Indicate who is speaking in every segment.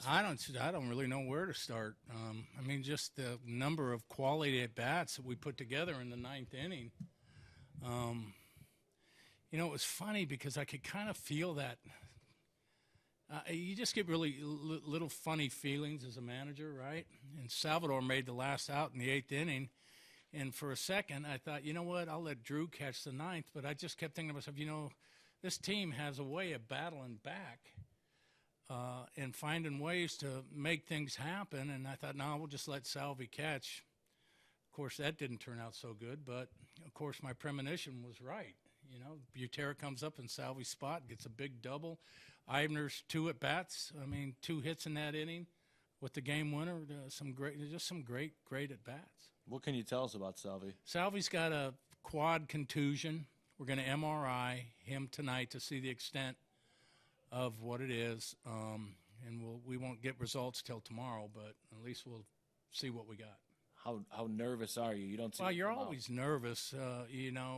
Speaker 1: honest.
Speaker 2: I don't really know where to start. I mean, just the number of quality at bats that we put together in the ninth inning. It was funny because I could kind of feel that. You just get really little funny feelings as a manager, right? And Salvador made the last out in the eighth inning. And for a second, I thought, you know what, I'll let Drew catch the ninth. But I just kept thinking to myself, this team has a way of battling back and finding ways to make things happen. And I thought, no, we'll just let Salvi catch. Of course, that didn't turn out so good. But, of course, my premonition was right. Butera comes up in Salvi's spot, gets a big double. Eibner's 2 at-bats. 2 hits in that inning with the game winner. Some great at-bats.
Speaker 1: What can you tell us about Salvi?
Speaker 2: Salvi's got a quad contusion. We're going to MRI him tonight to see the extent of what it is. And we won't get results till tomorrow, but at least we'll see what we got.
Speaker 1: How nervous are you? You don't see.
Speaker 2: Well, you're always nervous,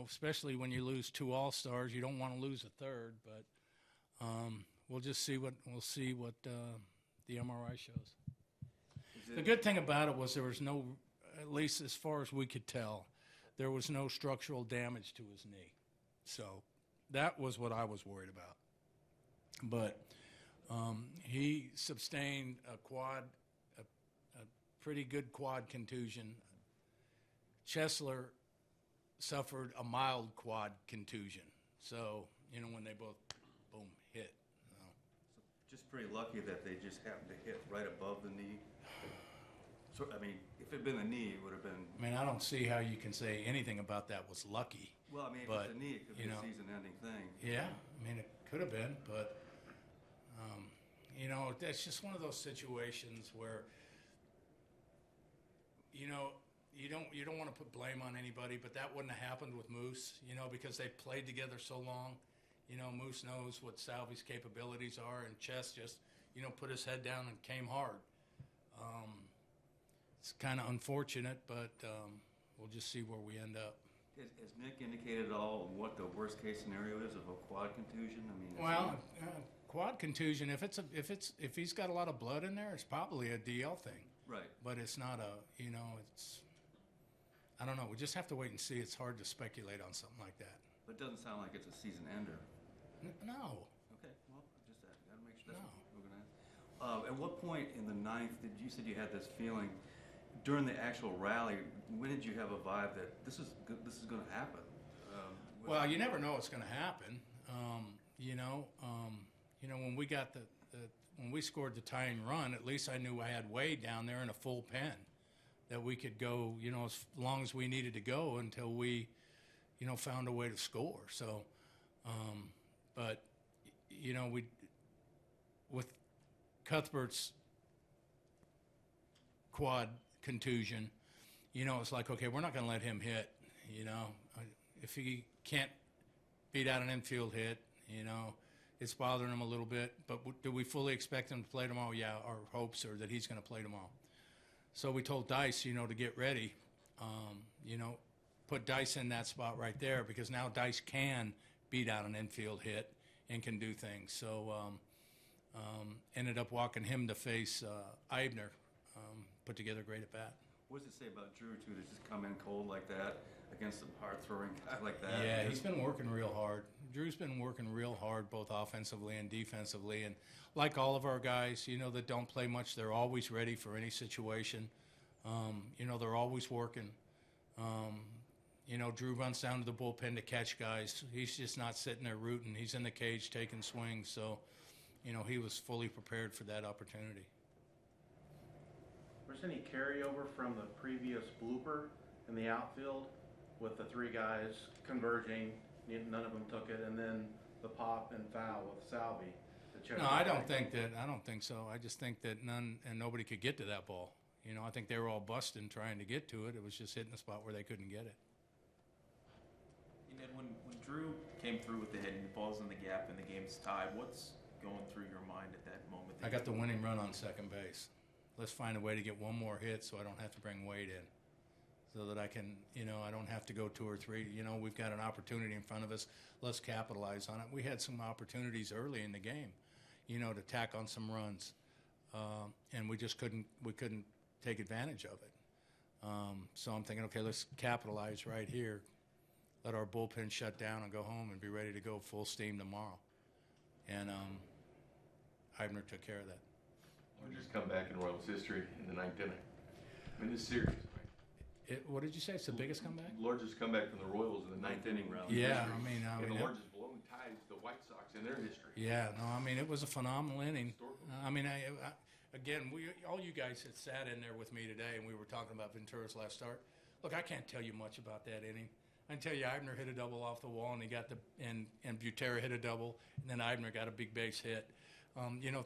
Speaker 2: especially when you lose 2 All-Stars. You don't want to lose a third, but we'll just see what the MRI shows. The good thing about it was there was no, at least as far as we could tell, there was no structural damage to his knee. So that was what I was worried about. But he sustained a pretty good quad contusion. Chesler suffered a mild quad contusion. So, when they both, boom, hit.
Speaker 3: So just pretty lucky that they just happened to hit right above the knee. So, if it had been the knee, it would have been...
Speaker 2: I don't see how you can say anything about that was lucky.
Speaker 3: Well, if it's the knee, it could be a season-ending thing.
Speaker 2: Yeah, it could have been, but, that's just one of those situations where, you don't want to put blame on anybody, but that wouldn't have happened with Moose, because they played together so long. Moose knows what Salvi's capabilities are, and Chess just, put his head down and came hard. It's kind of unfortunate, but we'll just see where we end up.
Speaker 3: Has Nick indicated at all what the worst-case scenario is of a quad contusion?
Speaker 2: Quad contusion, if he's got a lot of blood in there, it's probably a DL thing.
Speaker 3: Right.
Speaker 2: But it's not I don't know. We just have to wait and see. It's hard to speculate on something like that.
Speaker 3: But it doesn't sound like it's a season ender.
Speaker 2: No.
Speaker 3: Okay. Well, just that. Got to make sure that's what we're going to ask. At what point in the ninth did you said you had this feeling during the actual rally? When did you have a vibe that this is going to happen?
Speaker 2: Well, you never know what's going to happen. When we got when we scored the tying run, at least I knew I had Wade down there in a full pen that we could go, as long as we needed to go until we, found a way to score. So, but, with Cuthbert's quad contusion, it's like, okay, we're not going to let him hit, If he can't beat out an infield hit, it's bothering him a little bit. But do we fully expect him to play tomorrow? Yeah, our hopes are that he's going to play tomorrow. So we told Dice, to get ready, put Dice in that spot right there because now Dice can beat out an infield hit and can do things. So ended up walking him to face Eibner, put together a great at-bat.
Speaker 3: What does it say about Drew, too, to just come in cold like that against a hard-throwing guy like that?
Speaker 2: Yeah, he's been working real hard. Drew's been working real hard both offensively and defensively. And like all of our guys, that don't play much, they're always ready for any situation. They're always working. Drew runs down to the bullpen to catch guys. He's just not sitting there rooting. He's in the cage taking swings. So, he was fully prepared for that opportunity.
Speaker 4: Was there any carryover from the previous blooper in the outfield with the 3 guys converging? None of them took it, and then the pop and foul with Salvi.
Speaker 2: No, I don't think so. I just think that nobody could get to that ball. I think they were all busting trying to get to it. It was just hitting the spot where they couldn't get it.
Speaker 5: Ned, when Drew came through with the hit and the ball's in the gap and the game's tied, what's going through your mind at that moment?
Speaker 2: I got the winning run on second base. Let's find a way to get one more hit so I don't have to bring Wade in. So that I can, I don't have to go 2 or 3. We've got an opportunity in front of us. Let's capitalize on it. We had some opportunities early in the game, to tack on some runs. and we just couldn't take advantage of it. So I'm thinking, okay, let's capitalize right here. Let our bullpen shut down and go home and be ready to go full steam tomorrow. And Eibner took care of that.
Speaker 6: Largest comeback in Royals history in the ninth inning. I mean, this series. Right?
Speaker 2: What did you say? It's the biggest comeback?
Speaker 6: Largest comeback from the Royals in the ninth inning round.
Speaker 2: Yeah,
Speaker 6: history.
Speaker 2: I mean,
Speaker 6: and the largest blown ties the White Sox in their history.
Speaker 2: Yeah, no, I mean, it was a phenomenal inning.
Speaker 6: Historical.
Speaker 2: I mean, again, all you guys had sat in there with me today, and we were talking about Ventura's last start. Look, I can't tell you much about that inning. I can tell you Eibner hit a double off the wall, and he got and Butera hit a double, and then Eibner got a big base hit.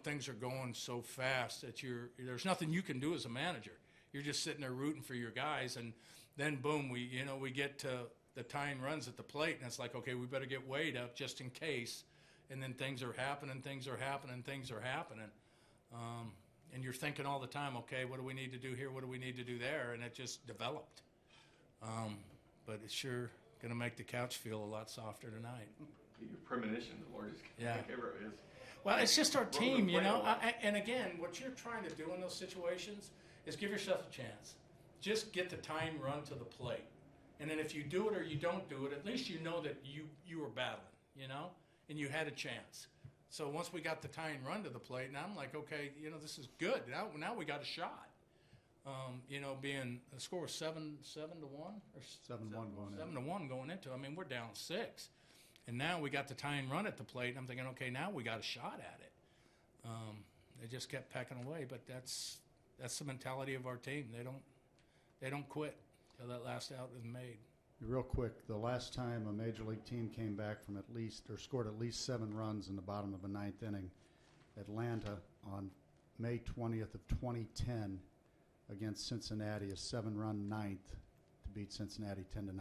Speaker 2: Things are going so fast that there's nothing you can do as a manager. You're just sitting there rooting for your guys, and then boom, we get to the tying runs at the plate, and it's like, okay, we better get Wade up just in case. And then things are happening, and you're thinking all the time, okay, what do we need to do here? What do we need to do there? And it just developed. But it's sure going to make the couch feel a lot softer tonight.
Speaker 6: Your premonition, the largest comeback ever is.
Speaker 2: Well, it's just our team, and again, what you're trying to do in those situations is give yourself a chance. Just get the tying run to the plate. And then if you do it or you don't do it, at least you know that you were battling, and you had a chance. So once we got the tying run to the plate, and I'm like, okay, this is good. Now we got a shot. Being the score was 7-1 or
Speaker 7: 7-1 going in.
Speaker 2: 7-1 going into. I mean, we're down 6, and now we got the tying run at the plate. And I'm thinking, okay, now we got a shot at it. They just kept pecking away, but that's the mentality of our team. They don't quit till that last out is made.
Speaker 7: Real quick, the last time a major league team came back from scored at least 7 runs in the bottom of a ninth inning, Atlanta on May 20th of 2010 against Cincinnati, a 7-run ninth to beat Cincinnati 10-9.